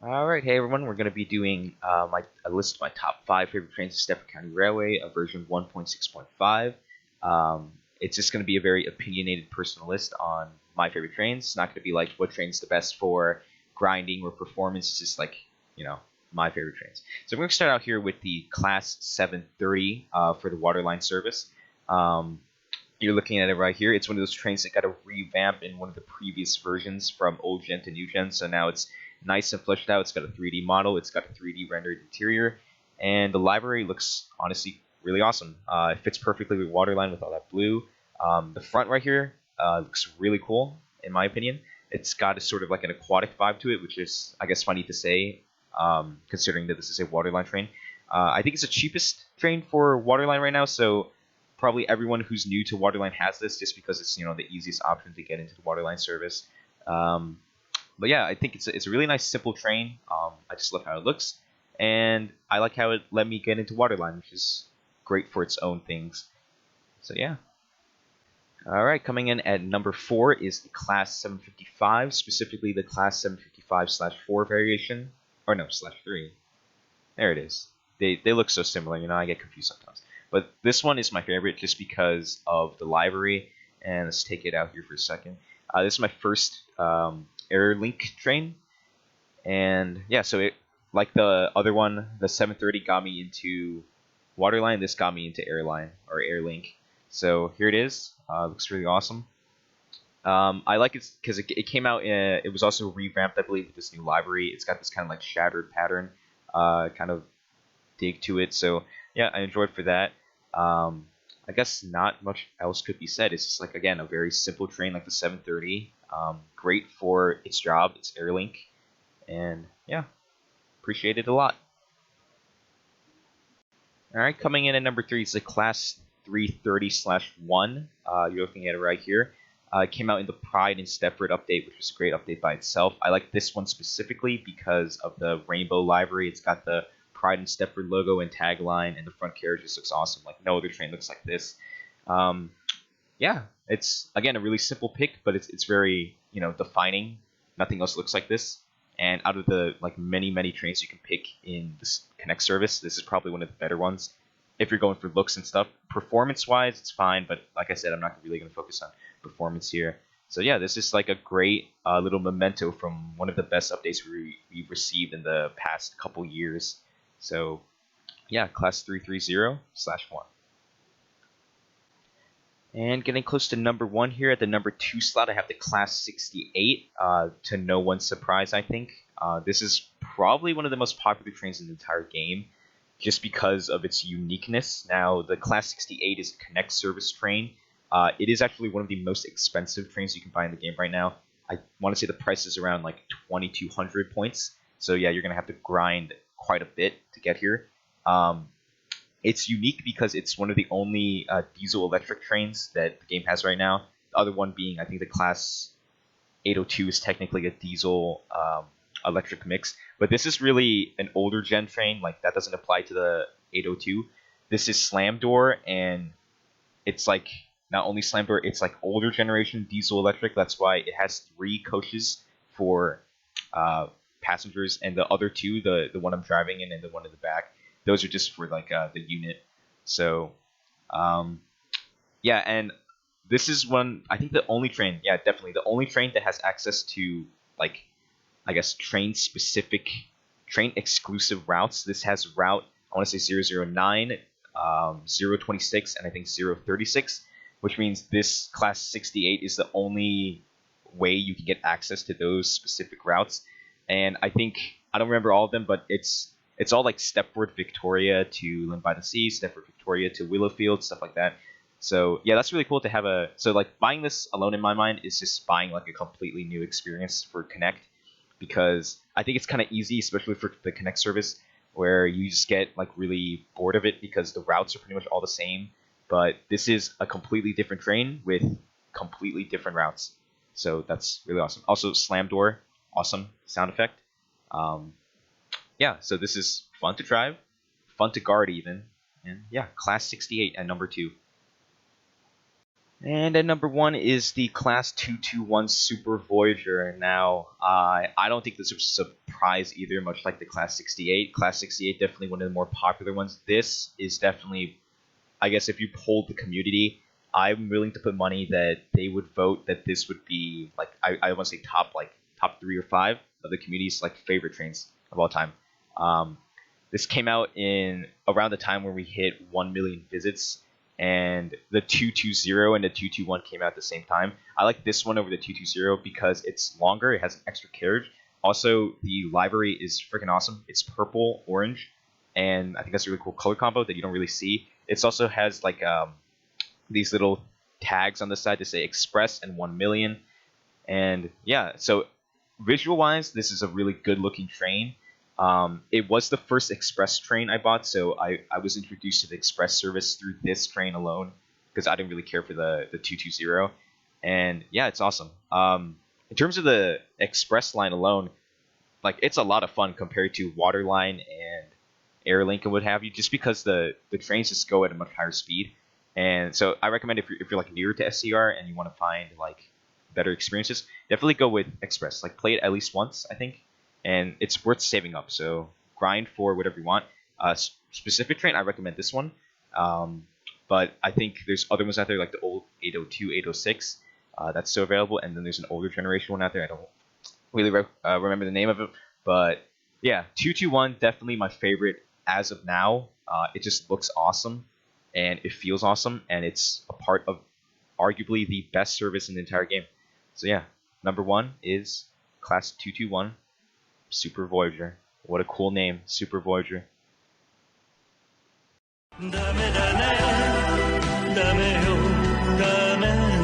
Alright, hey everyone, we're going to be doing a list of my top 5 favorite trains of Stafford County Railway, a version 1.6.5. It's just going to be a very opinionated personal list on my favorite trains. It's not going to be like what train's the best for grinding or performance. It's just like, my favorite trains. So we're going to start out here with the Class 730 for the Waterline service. You're looking at it right here. It's one of those trains that got a revamp in one of the previous versions from old gen to new gen. So now it's nice and fleshed out. It's got a 3D model. It's got a 3D rendered interior. And the library looks honestly really awesome. It fits perfectly with Waterline with all that blue. The front right here looks really cool, in my opinion. It's got a sort of like an aquatic vibe to it, which is, I guess, funny to say, considering that this is a Waterline train. I think it's the cheapest train for Waterline right now, so probably everyone who's new to Waterline has this just because it's the easiest option to get into the Waterline service. But yeah, I think it's a really nice simple train. I just love how it looks, and I like how it let me get into Waterline, which is great for its own things. So yeah. All right, coming in at number 4 is the Class 755, specifically the Class 755/4 variation, or no, /3. There it is. They look so similar, I get confused sometimes. But this one is my favorite just because of the library. And let's take it out here for a second. This is my first Airlink train. And yeah, so it, like the other one, the 730 got me into Waterline. This got me into Airline or Airlink. So here it is. Looks really awesome. I like it because it came out. It was also revamped, I believe, with this new library. It's got this kind of like shattered pattern, kind of dig to it. So yeah, I enjoyed for that. I guess not much else could be said. It's just like, again, a very simple train like the 730. Great for its job. It's Airlink, and yeah, appreciate it a lot. All right, coming in at number 3 is the Class 330/1. You're looking at it right here. It came out in the Pride and Stepford update, which was a great update by itself. I like this one specifically because of the rainbow livery. It's got the Pride and Stepford logo and tagline, and the front carriage just looks awesome. Like no other train looks like this. Yeah, it's again a really simple pick, but it's very defining. Nothing else looks like this. And out of the many trains you can pick in this Connect service, this is probably one of the better ones. If you're going for looks and stuff, performance-wise, it's fine. But like I said, I'm not really going to focus on performance here. So yeah, this is like a great little memento from one of the best updates we've received in the past couple years. So yeah, Class 330/1. And getting close to number 1 here at the number 2 slot, I have the Class 68. To no one's surprise, I think. This is probably one of the most popular trains in the entire game, just because of its uniqueness. Now, the Class 68 is a Connect service train. It is actually one of the most expensive trains you can buy in the game right now. I want to say the price is around like 2,200 points. So yeah, you're going to have to grind quite a bit to get here. It's unique because it's one of the only diesel electric trains that the game has right now. The other one being, I think, the Class 802 is technically a diesel electric mix. But this is really an older gen train. Like, that doesn't apply to the 802. This is slam door, and it's like not only slam door, it's like older generation diesel electric. That's why it has 3 coaches for passengers, and the other 2, the one I'm driving in and the one in the back, those are just for like the unit. So yeah, and this is one, I think, the only train, yeah, definitely the only train that has access to, like, I guess, train specific, train exclusive routes. This has route, I want to say 009, 026, and I think 036, which means this Class 68 is the only way you can get access to those specific routes. And I think, I don't remember all of them, but it's all like Stepford Victoria to Lynn by the Sea, Stepford Victoria to Willowfield, stuff like that. So yeah, that's really cool to have a. So like buying this alone in my mind is just buying like a completely new experience for Connect, because I think it's kind of easy, especially for the Connect service, where you just get like really bored of it because the routes are pretty much all the same. But this is a completely different train with completely different routes. So that's really awesome. Also, slam door, awesome sound effect. Yeah, so this is fun to drive, fun to guard even, and yeah, Class 68 at number 2. And at number 1 is the Class 221 Super Voyager. Now, I don't think this is a surprise either, much like the Class 68. Class 68 definitely one of the more popular ones. This is definitely, I guess, if you polled the community, I'm willing to put money that they would vote that this would be like I want to say top 3 or 5 of the community's like favorite trains of all time. Um, this came out in around the time where we hit 1 million visits, and the 220 and the 221 came out at the same time. I like this one over the 220 because it's longer, it has an extra carriage. Also, the livery is freaking awesome. It's purple, orange, and I think that's a really cool color combo that you don't really see. It also has like these little tags on the side to say Express and 1 million. And yeah, so visual wise, this is a really good looking train. It was the first express train I bought, so I was introduced to the express service through this train alone because I didn't really care for the 220. And yeah, it's awesome. In terms of the express line alone, like it's a lot of fun compared to Waterline and Airlink and what have you, just because the trains just go at a much higher speed. And so I recommend if you're like newer to SCR and you want to find like better experiences, definitely go with Express. Like play it at least once, I think, and it's worth saving up. So grind for whatever you want. Specific train, I recommend this one. But I think there's other ones out there like the old 802, 806. That's still available, and then there's an older generation one out there. I don't really remember the name of it, but yeah, 221 definitely my favorite as of now. It just looks awesome, and it feels awesome, and it's a part of arguably the best service in the entire game. So yeah, number 1 is Class 221 Super Voyager. What a cool name, Super Voyager. Dame, dame, dame, oh, dame.